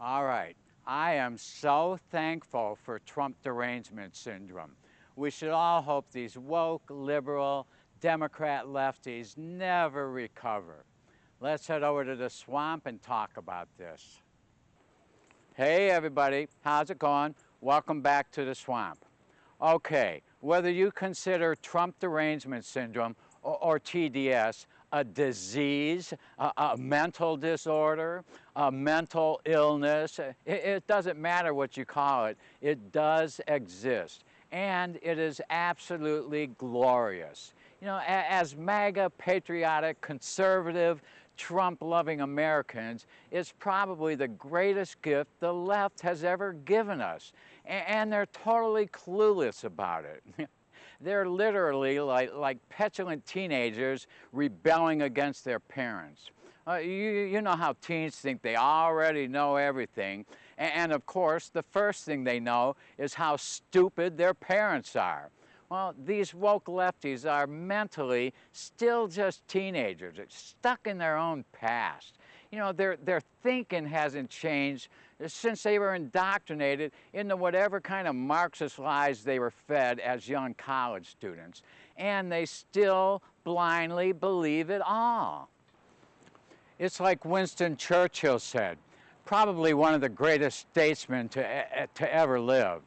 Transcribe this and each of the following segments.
All right. I am so thankful for Trump derangement syndrome. We should all hope these woke, liberal, Democrat lefties never recover. Let's head over to the swamp and talk about this. Hey everybody, how's it going? Welcome back to the swamp. Okay, whether you consider Trump derangement syndrome or TDS a disease, a mental disorder, a mental illness, it doesn't matter what you call it, it does exist. And it is absolutely glorious. You know, as MAGA, patriotic, conservative, Trump-loving Americans, it's probably the greatest gift the left has ever given us. And they're totally clueless about it. They're literally like petulant teenagers rebelling against their parents. You know how teens think they already know everything. And of course, the first thing they know is how stupid their parents are. Well, these woke lefties are mentally still just teenagers, stuck in their own past. You know, their thinking hasn't changed since they were indoctrinated into whatever kind of Marxist lies they were fed as young college students. And they still blindly believe it all. It's like Winston Churchill said, probably one of the greatest statesmen to ever live.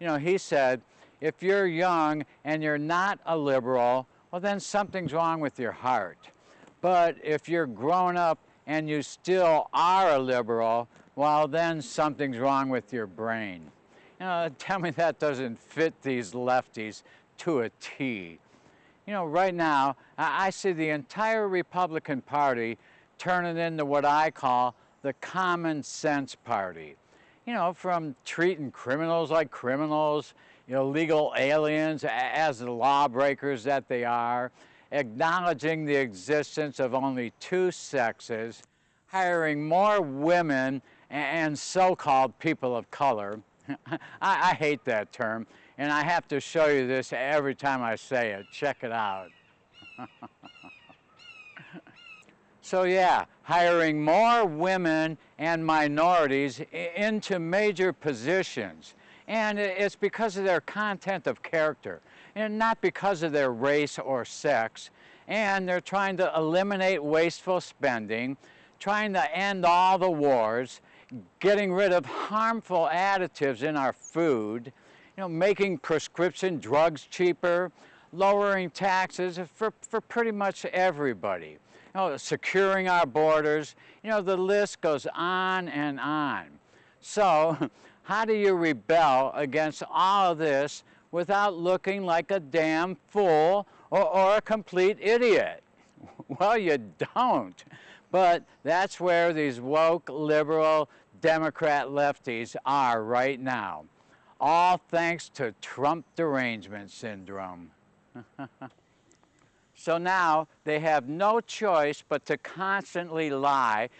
You know, he said, if you're young and you're not a liberal, well, then something's wrong with your heart. But if you're grown up and you still are a liberal, well, then something's wrong with your brain. You know, tell me that doesn't fit these lefties to a T. You know, right now, I see the entire Republican Party turning into what I call the common sense party. You know, from treating criminals like criminals, illegal aliens as the lawbreakers that they are, acknowledging the existence of only two sexes, hiring more women and so-called people of color. I hate that term, and I have to show you this every time I say it. Check it out. So yeah, hiring more women and minorities into major positions. And it's because of their content of character, and not because of their race or sex. And they're trying to eliminate wasteful spending, trying to end all the wars, getting rid of harmful additives in our food, making prescription drugs cheaper, lowering taxes for pretty much everybody. Securing our borders, the list goes on and on. So, how do you rebel against all of this without looking like a damn fool or a complete idiot? Well, you don't. But that's where these woke, liberal, Democrat lefties are right now. All thanks to Trump derangement syndrome. So now they have no choice but to constantly lie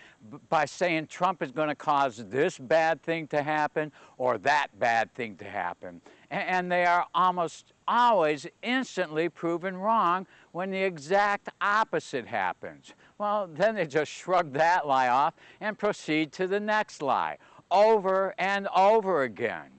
by saying Trump is going to cause this bad thing to happen or that bad thing to happen. And they are almost always instantly proven wrong when the exact opposite happens. Well, then they just shrug that lie off and proceed to the next lie over and over again.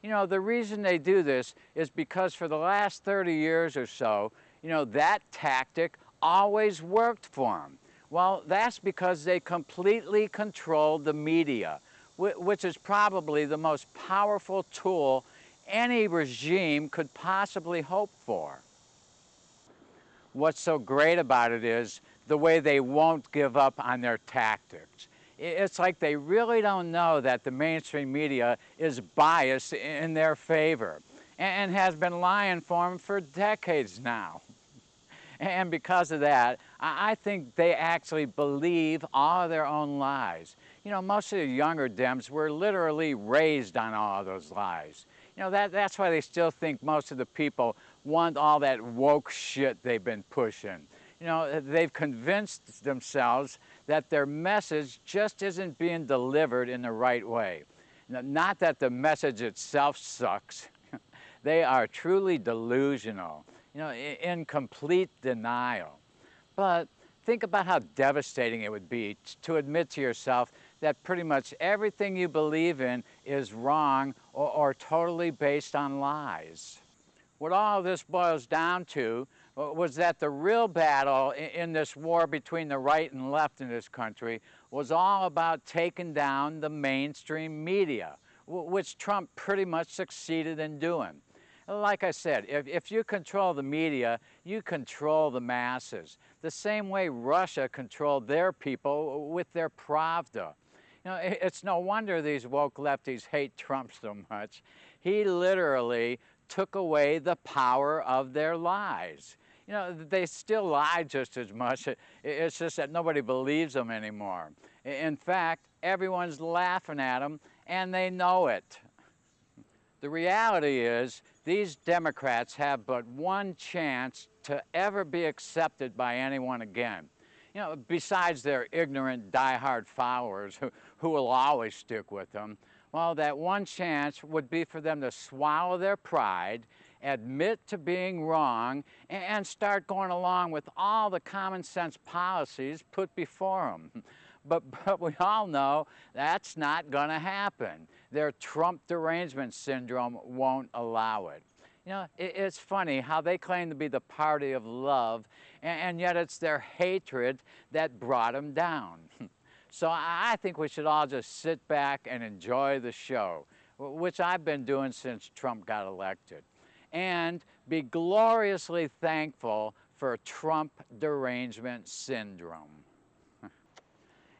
The reason they do this is because for the last 30 years or so, that tactic always worked for them. Well, that's because they completely controlled the media, which is probably the most powerful tool any regime could possibly hope for. What's so great about it is the way they won't give up on their tactics. It's like they really don't know that the mainstream media is biased in their favor and has been lying for them for decades now. And because of that, I think they actually believe all of their own lies. Most of the younger Dems were literally raised on all of those lies. That's why they still think most of the people want all that woke shit they've been pushing. They've convinced themselves that their message just isn't being delivered in the right way. Not that the message itself sucks. They are truly delusional. In complete denial. But think about how devastating it would be to admit to yourself that pretty much everything you believe in is wrong or totally based on lies. What all this boils down to was that the real battle in this war between the right and left in this country was all about taking down the mainstream media, which Trump pretty much succeeded in doing. Like I said, if you control the media, you control the masses. The same way Russia controlled their people with their Pravda. You know, it's no wonder these woke lefties hate Trump so much. He literally took away the power of their lies. You know, they still lie just as much. It's just that nobody believes them anymore. In fact, everyone's laughing at them, and they know it. The reality is, these Democrats have but one chance to ever be accepted by anyone again. You know, besides their ignorant, diehard followers who will always stick with them, well, that one chance would be for them to swallow their pride, admit to being wrong, and start going along with all the common sense policies put before them. But we all know that's not going to happen. Their Trump derangement syndrome won't allow it. You know, it's funny how they claim to be the party of love, and yet it's their hatred that brought them down. So I think we should all just sit back and enjoy the show, which I've been doing since Trump got elected, and be gloriously thankful for Trump derangement syndrome.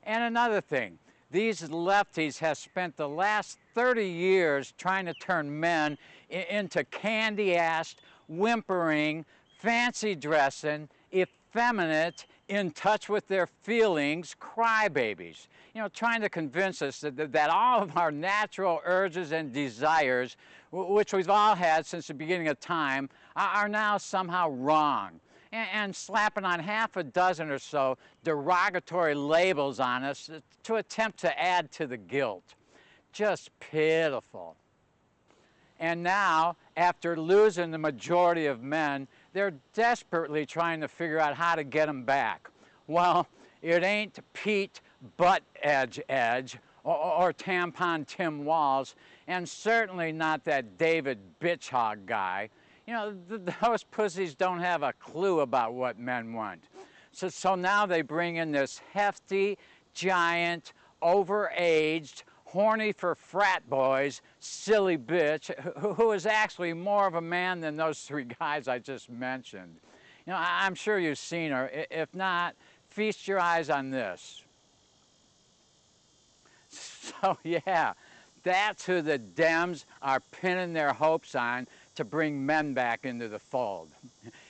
And another thing, these lefties have spent the last 30 years trying to turn men into candy-assed, whimpering, fancy-dressing, effeminate, in touch with their feelings, crybabies. You know, trying to convince us that all of our natural urges and desires, which we've all had since the beginning of time, are now somehow wrong. And slapping on half a dozen or so derogatory labels on us to attempt to add to the guilt. Just pitiful. And now, after losing the majority of men, they're desperately trying to figure out how to get them back. Well, it ain't Pete Butt Edge or Tampon Tim Walz, and certainly not that David Bitch Hog guy. You know, those pussies don't have a clue about what men want. So now they bring in this hefty, giant, overaged, horny for frat boys, silly bitch, who is actually more of a man than those three guys I just mentioned. You know, I'm sure you've seen her. If not, feast your eyes on this. So yeah, that's who the Dems are pinning their hopes on to bring men back into the fold.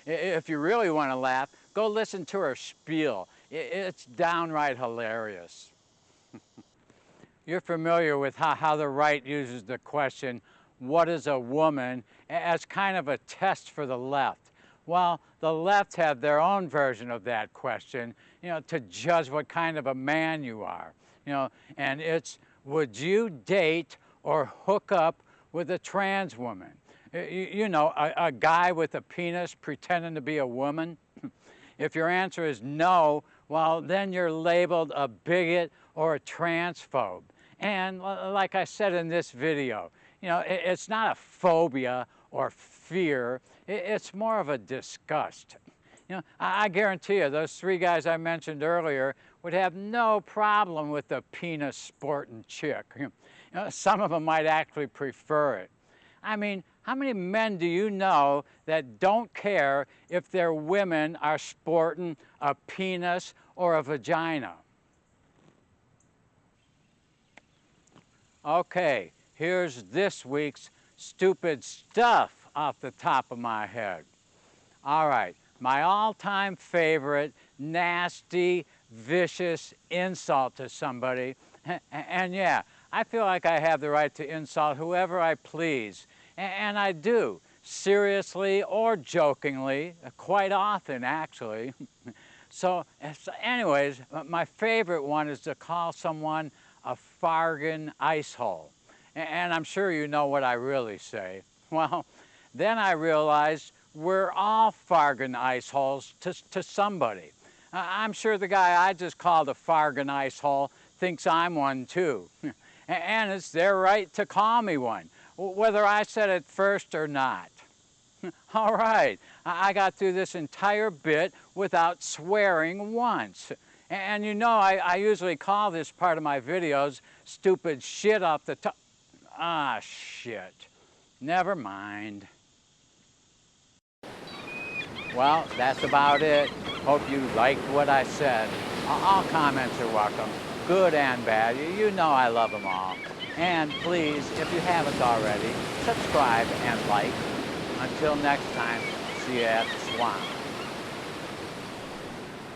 If you really want to laugh, go listen to her spiel. It's downright hilarious. You're familiar with how the right uses the question, what is a woman, as kind of a test for the left. Well, the left have their own version of that question, you know, to judge what kind of a man you are. You know, and it's, would you date or hook up with a trans woman? You know, a guy with a penis pretending to be a woman? If your answer is no, well, then you're labeled a bigot or a transphobe. And like I said in this video, you know, it's not a phobia or fear, it's more of a disgust. You know, I guarantee you, those three guys I mentioned earlier would have no problem with the penis sporting chick. You know, some of them might actually prefer it. I mean, how many men do you know that don't care if their women are sporting a penis or a vagina? Okay, here's this week's stupid stuff off the top of my head. All right, my all-time favorite nasty, vicious insult to somebody, and yeah, I feel like I have the right to insult whoever I please, and I do, seriously or jokingly, quite often actually. So anyways, my favorite one is to call someone a fargan ice hole. And I'm sure you know what I really say. Well, then I realized we're all fargan ice holes to somebody. I'm sure the guy I just called a fargan ice hole thinks I'm one too. And it's their right to call me one, whether I said it first or not. All right, I got through this entire bit without swearing once. And you know, I usually call this part of my videos stupid shit off the top. Ah, shit. Never mind. Well, that's about it. Hope you liked what I said. All comments are welcome, good and bad. You know I love them all. And please, if you haven't already, subscribe and like. Until next time, see you at the swamp.